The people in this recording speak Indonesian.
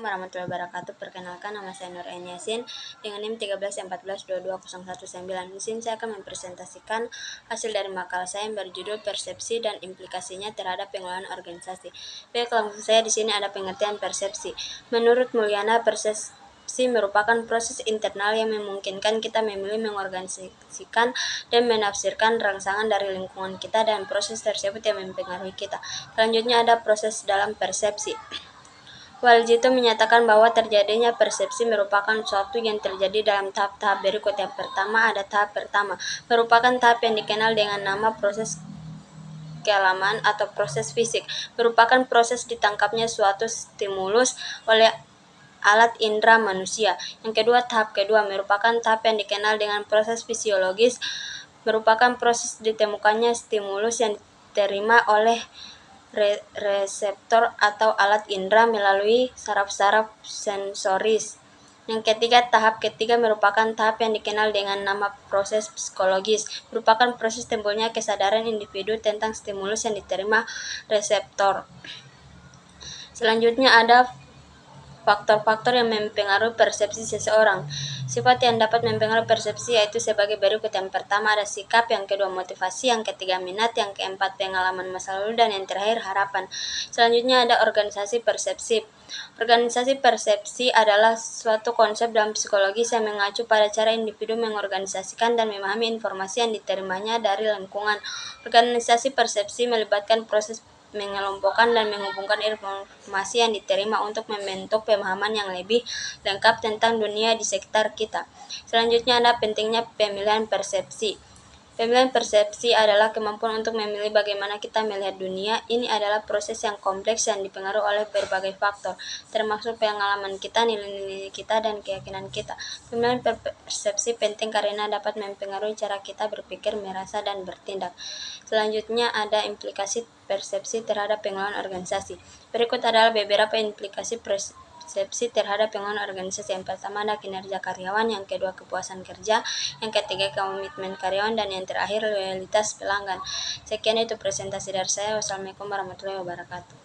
warahmatullahi wabarakatuh. Perkenalkan, nama saya Nur Ain Yasin dengan NIM 1314220119. Di sini saya akan mempresentasikan hasil dari makalah saya yang berjudul Persepsi dan Implikasinya Terhadap Pengelolaan Organisasi. Baik, langsung saya di sini ada pengertian persepsi. Menurut Mulyana, persepsi merupakan proses internal yang memungkinkan kita memilih, mengorganisasikan, dan menafsirkan rangsangan dari lingkungan kita, dan proses tersebut yang mempengaruhi kita. Selanjutnya ada proses dalam persepsi. Waljito menyatakan bahwa terjadinya persepsi merupakan suatu yang terjadi dalam tahap-tahap berikut. Yang pertama ada tahap pertama, merupakan tahap yang dikenal dengan nama proses kealaman atau proses fisik, merupakan proses ditangkapnya suatu stimulus oleh alat indera manusia. Yang kedua, tahap kedua merupakan tahap yang dikenal dengan proses fisiologis, merupakan proses ditemukannya stimulus yang diterima oleh reseptor atau alat indera melalui saraf-saraf sensoris. Yang ketiga, tahap ketiga merupakan tahap yang dikenal dengan nama proses psikologis, merupakan proses timbulnya kesadaran individu tentang stimulus yang diterima reseptor. Selanjutnya ada faktor-faktor yang mempengaruhi persepsi seseorang. Sifat yang dapat mempengaruhi persepsi yaitu sebagai berikut. Yang pertama ada sikap, yang kedua motivasi, yang ketiga minat, yang keempat pengalaman masa lalu, dan yang terakhir harapan. Selanjutnya ada organisasi persepsi. Organisasi persepsi adalah suatu konsep dalam psikologi yang mengacu pada cara individu mengorganisasikan dan memahami informasi yang diterimanya dari lingkungan. Organisasi persepsi melibatkan proses mengelompokkan dan menghubungkan informasi yang diterima untuk membentuk pemahaman yang lebih lengkap tentang dunia di sekitar kita. Selanjutnya ada pentingnya pemilihan persepsi. Pemilihan persepsi adalah kemampuan untuk memilih bagaimana kita melihat dunia. Ini adalah proses yang kompleks yang dipengaruhi oleh berbagai faktor, termasuk pengalaman kita, nilai-nilai kita, dan keyakinan kita. Pemilihan persepsi penting karena dapat mempengaruhi cara kita berpikir, merasa, dan bertindak. Selanjutnya ada implikasi persepsi terhadap pengelolaan organisasi. Berikut adalah beberapa implikasi persepsi terhadap pengelolaan organisasi. Yang pertama ada kinerja karyawan, yang kedua kepuasan kerja, yang ketiga komitmen karyawan, dan yang terakhir loyalitas pelanggan. Sekian itu presentasi dari saya. Wassalamualaikum warahmatullahi wabarakatuh.